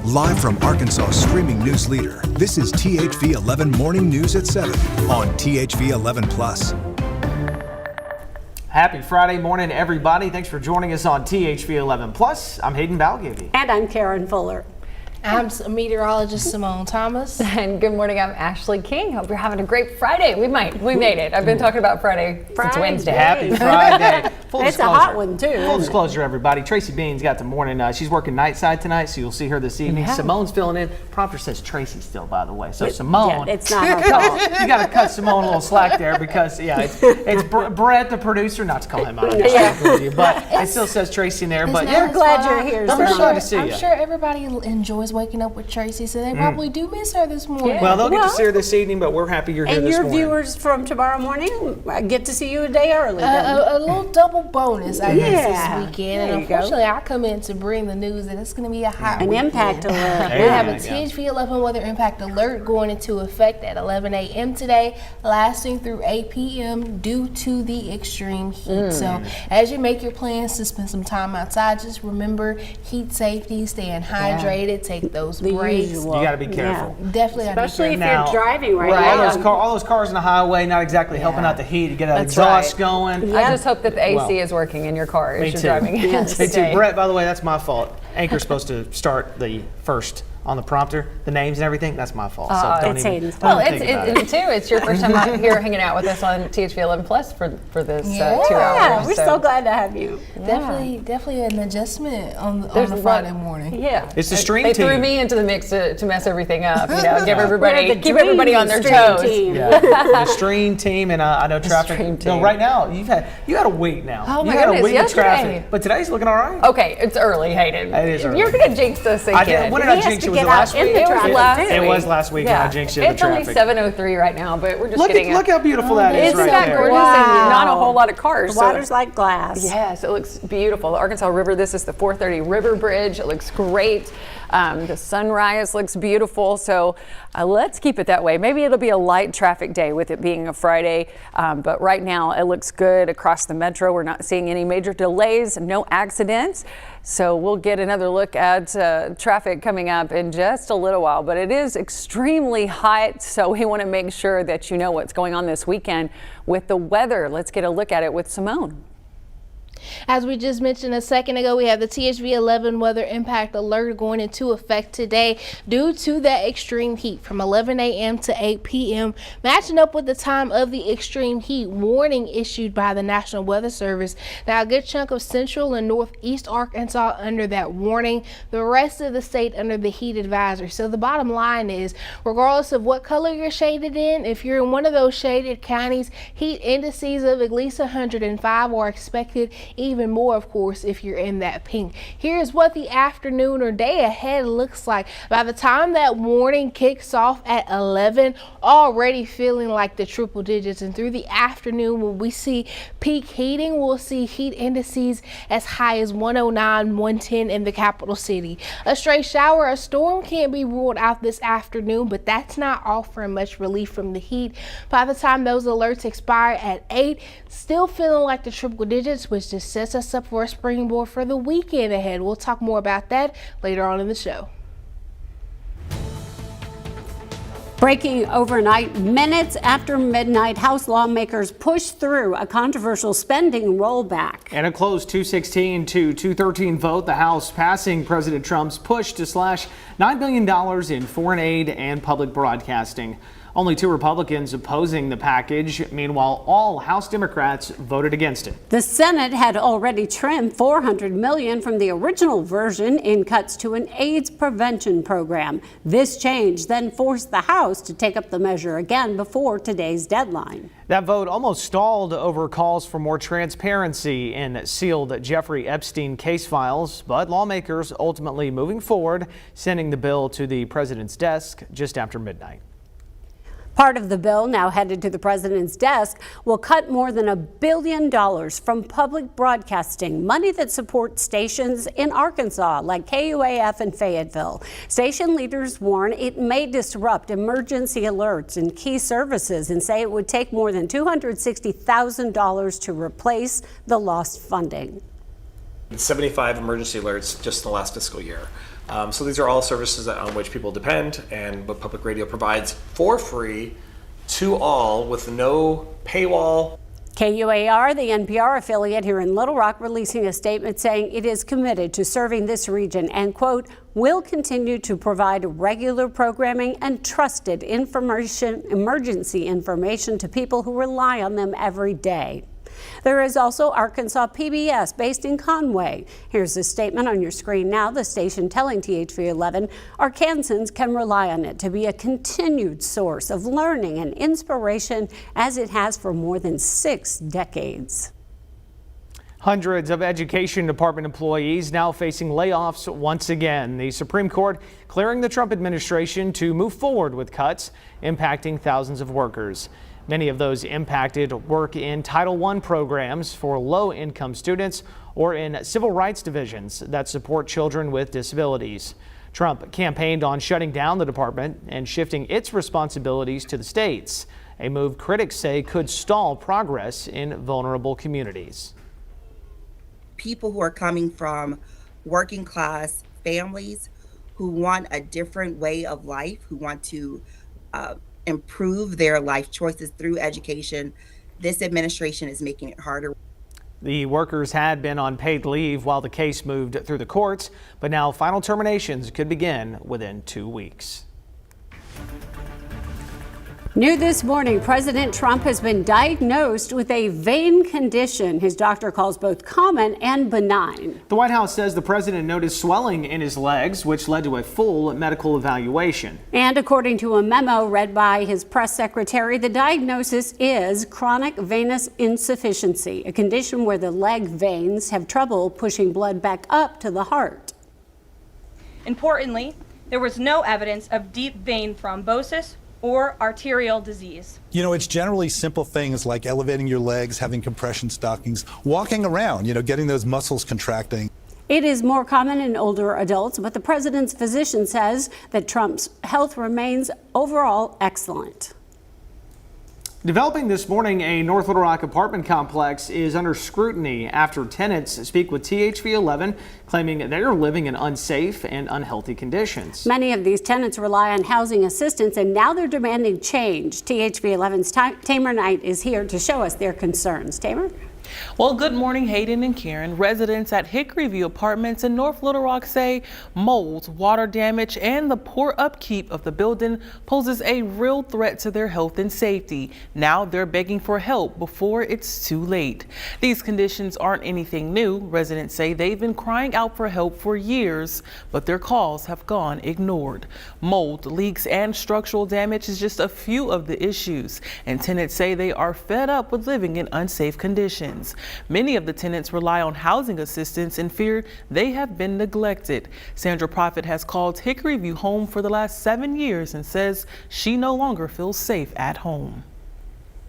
Live from Arkansas' streaming news leader, this is THV 11 Morning News at 7 on THV 11 Plus. Happy Friday morning, everybody. Thanks for joining us on THV 11 Plus. I'm Hayden Balgavy. And I'm Karen Fuller. I'm meteorologist Simone Thomas. And good morning, I'm Ashley King. Hope you're having a great Friday. We made it. I've been talking about Friday since Wednesday. Happy Friday. It's a hot one, too. Full disclosure, everybody. Tracy Bean's got the morning. She's working night side tonight, so you'll see her this evening. Yeah. Simone's filling in. Prompter says Tracy still, by the way. So Simone. Yeah, it's not her fault. You got to cut Simone a little slack there because, it's Brett, the producer, not to call him out. But it still says Tracy in there. But We're glad you're here. I'm glad to see you. I'm sure everybody enjoys waking up with Tracy, so they probably do miss her this morning. Well, they'll get to see her this evening, but we're happy you're here And this your morning. viewers from tomorrow morning get to see you a day early. A little double bonus, I guess, Yeah. this weekend. There And you go. unfortunately, I come in to bring the news that it's going to be a hot An weekend. impact alert. There We you have go. a THV 11 weather impact alert going into effect at 11 a.m. today, lasting through 8 p.m. due to the extreme heat. So as you make your plans to spend some time outside, just remember heat safety, staying hydrated, take those The breaks. usual. You got to be careful. Definitely gotta be Especially if Now- you're driving right Right, now. all those cars on the highway, not exactly helping out the heat. You get that That's exhaust right. going. I just hope that the AC Well, is working in your car Me as you're too. driving in Me too. today. Brett, by the way, that's my fault. Anchor's supposed to start the first on the prompter, the names and everything. That's my fault. So don't it's even, Hayden's don't Well, think about it. it's your first time out here hanging out with us on THV 11 Plus for this 2 Yeah, hours. we're so glad to have you. Definitely an adjustment on There's a a Friday lot- morning. Yeah, It's the stream They team. threw me into the mix to mess everything up. Give We're everybody the keep everybody on their dream toes. team. Yeah, the stream team, and I know traffic. stream No, team. right now you had a week now. Oh, you my had a goodness, week of yesterday. traffic, but today's looking all right. Okay, it's early, Hayden. It is early. You're gonna jinx us again. I did. When did He I has jinx to it? Was get it last out in week? the It was traffic, last too. week. It was last week when I jinxed you in the It's only traffic. 7:03 right now, but we're just getting Look how beautiful that is Isn't right that there. gorgeous? Wow. And not a whole lot of cars. The water's like glass. Yes, it looks beautiful. The Arkansas River, this is the 430 River Bridge. It looks great. The sunrise looks beautiful. So let's keep it that way. Maybe it'll be a light traffic day with it being a Friday. But right now it looks good across the metro. We're not seeing any major delays, no accidents. So we'll get another look at traffic coming up in just a little while. But it is extremely hot. So we want to make sure that you know what's going on this weekend with the weather. Let's get a look at it with Simone. As we just mentioned a second ago, we have the THV 11 weather impact alert going into effect today due to that extreme heat from 11 a.m. to 8 p.m. matching up with the time of the extreme heat warning issued by the National Weather Service. Now, a good chunk of central and northeast Arkansas under that warning, the rest of the state under the heat advisory. So the bottom line is, regardless of what color you're shaded in, if you're in one of those shaded counties, heat indices of at least 105 are expected. Even more, of course, if you're in that pink. Here's what the afternoon or day ahead looks like. By the time that warning kicks off at 11, already feeling like the triple digits, and through the afternoon when we see peak heating, we'll see heat indices as high as 109, 110 in the capital city. A stray shower, a storm can't be ruled out this afternoon, but that's not offering much relief from the heat. By the time those alerts expire at 8, still feeling like the triple digits, which just sets us up for a springboard for the weekend ahead. We'll talk more about that later on in the show. Breaking overnight, minutes after midnight, House lawmakers pushed through a controversial spending rollback. And a close 216 to 213 vote, the House passing President Trump's push to slash $9 billion in foreign aid and public broadcasting. Only 2 Republicans opposing the package. Meanwhile, all House Democrats voted against it. The Senate had already trimmed $400 million from the original version in cuts to an AIDS prevention program. This change then forced the House to take up the measure again before today's deadline. That vote almost stalled over calls for more transparency in sealed Jeffrey Epstein case files, but lawmakers ultimately moving forward, sending the bill to the president's desk just after midnight. Part of the bill, now headed to the president's desk, will cut more than $1 billion from public broadcasting, money that supports stations in Arkansas like KUAF in Fayetteville. Station leaders warn it may disrupt emergency alerts and key services and say it would take more than $260,000 to replace the lost funding. 75 emergency alerts just in the last fiscal year. So these are all services on which people depend, and what public radio provides for free to all with no paywall. KUAR, the NPR affiliate here in Little Rock, releasing a statement saying it is committed to serving this region and, quote, will continue to provide regular programming and trusted emergency information to people who rely on them every day. There is also Arkansas PBS based in Conway. Here's a statement on your screen now. The station telling THV11 Arkansans can rely on it to be a continued source of learning and inspiration as it has for more than 6 decades. Hundreds of education department employees now facing layoffs once again. The Supreme Court clearing the Trump administration to move forward with cuts impacting thousands of workers. Many of those impacted work in Title I programs for low-income students or in civil rights divisions that support children with disabilities. Trump campaigned on shutting down the department and shifting its responsibilities to the states, a move critics say could stall progress in vulnerable communities. People who are coming from working class families who want a different way of life, who want to improve their life choices through education, this administration is making it harder. The workers had been on paid leave while the case moved through the courts, but now final terminations could begin within 2 weeks. New this morning, President Trump has been diagnosed with a vein condition his doctor calls both common and benign. The White House says the president noticed swelling in his legs, which led to a full medical evaluation. And according to a memo read by his press secretary, the diagnosis is chronic venous insufficiency, a condition where the leg veins have trouble pushing blood back up to the heart. Importantly, there was no evidence of deep vein thrombosis or arterial disease. You know, it's generally simple things like elevating your legs, having compression stockings, walking around, getting those muscles contracting. It is more common in older adults, but the president's physician says that Trump's health remains overall excellent. Developing this morning, a North Little Rock apartment complex is under scrutiny after tenants speak with THV11, claiming they're living in unsafe and unhealthy conditions. Many of these tenants rely on housing assistance, and now they're demanding change. THV11's Tamer Knight is here to show us their concerns. Tamer? Well, good morning, Hayden and Karen. Residents at Hickory View Apartments in North Little Rock say mold, water damage, and the poor upkeep of the building poses a real threat to their health and safety. Now they're begging for help before it's too late. These conditions aren't anything new. Residents say they've been crying out for help for years, but their calls have gone ignored. Mold, leaks, and structural damage is just a few of the issues, and tenants say they are fed up with living in unsafe conditions. Many of the tenants rely on housing assistance and fear they have been neglected. Sandra Prophet has called Hickory View home for the last 7 years and says she no longer feels safe at home.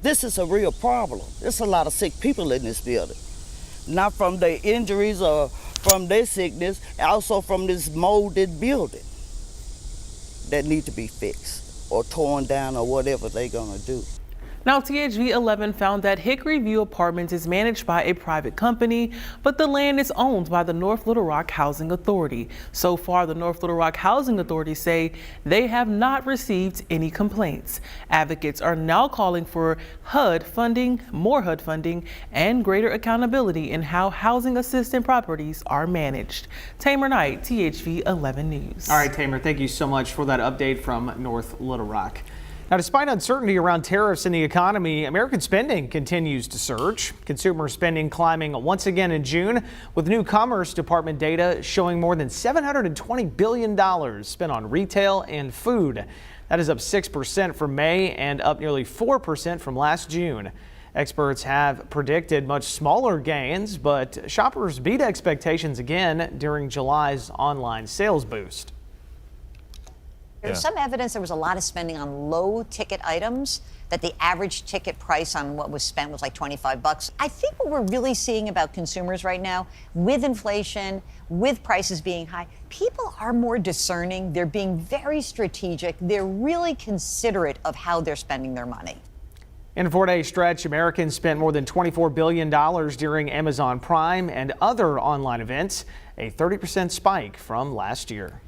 This is a real problem. There's a lot of sick people in this building. Not from their injuries or from their sickness, also from this molded building that need to be fixed or torn down or whatever they're gonna do. Now, THV11 found that Hickory View Apartments is managed by a private company, but the land is owned by the North Little Rock Housing Authority. So far, the North Little Rock Housing Authority say they have not received any complaints. Advocates are now calling for HUD funding, more HUD funding, and greater accountability in how housing assistance properties are managed. Tamer Knight, THV11 News. All right, Tamer, thank you so much for that update from North Little Rock. Now, despite uncertainty around tariffs in the economy, American spending continues to surge. Consumer spending climbing once again in June, with new Commerce Department data showing more than $720 billion spent on retail and food. That is up 6% from May and up nearly 4% from last June. Experts have predicted much smaller gains, but shoppers beat expectations again during July's online sales boost. There's some evidence there was a lot of spending on low ticket items, that the average ticket price on what was spent was like $25. I think what we're really seeing about consumers right now, with inflation, with prices being high, people are more discerning. They're being very strategic. They're really considerate of how they're spending their money. In a 4-day stretch, Americans spent more than $24 billion during Amazon Prime and other online events, a 30% spike from last year.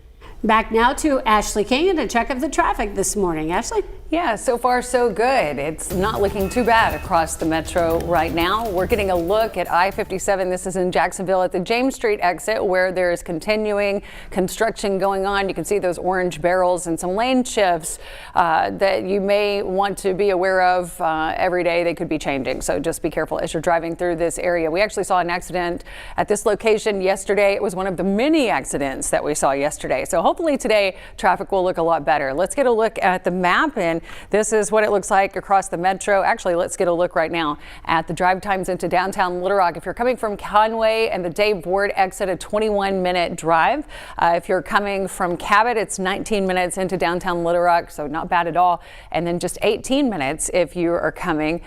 Back now to Ashley King and a check of the traffic this morning. Ashley? Yeah, so far so good. It's not looking too bad across the metro right now. We're getting a look at I-57. This is in Jacksonville at the James Street exit where there is continuing construction going on. You can see those orange barrels and some lane shifts that you may want to be aware of every day. They could be changing, so just be careful as you're driving through this area. We actually saw an accident at this location yesterday. It was one of the many accidents that we saw yesterday. So hopefully today traffic will look a lot better. Let's get a look at the map, and this is what it looks like across the metro. Actually, let's get a look right now at the drive times into downtown Little Rock. If you're coming from Conway and the Dave Ward exit, a 21-minute drive. If you're coming from Cabot, it's 19 minutes into downtown Little Rock, so not bad at all. And then just 18 minutes if you are coming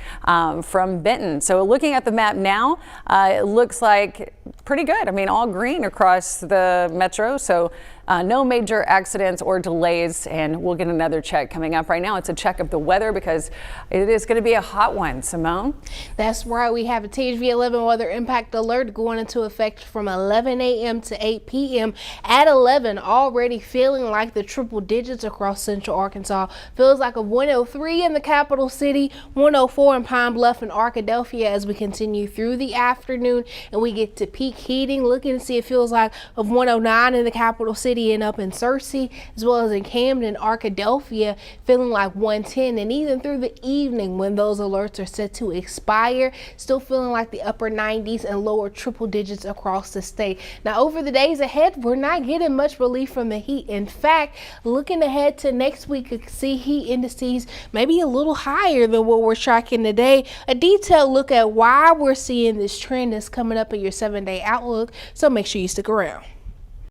from Benton. So looking at the map now, it looks like pretty good. I mean, all green across the metro, so no major accidents or delays, and we'll get another check coming up. Right now, it's a check of the weather because it is going to be a hot one. Simone? That's right. We have a THV 11 weather impact alert going into effect from 11 a.m. to 8 p.m. At 11, already feeling like the triple digits across central Arkansas. Feels like a 103 in the capital city, 104 in Pine Bluff and Arkadelphia as we continue through the afternoon and we get to peak heating. Looking to see it feels like of 109 in the capital city and up in Searcy, as well as in Camden, Arkadelphia, feeling like 110, and even through the evening when those alerts are set to expire, still feeling like the upper 90s and lower triple digits across the state. Now over the days ahead, we're not getting much relief from the heat. In fact, looking ahead to next week, you can see heat indices maybe a little higher than what we're tracking today. A detailed look at why we're seeing this trend is coming up in your 7-day outlook, so make sure you stick around.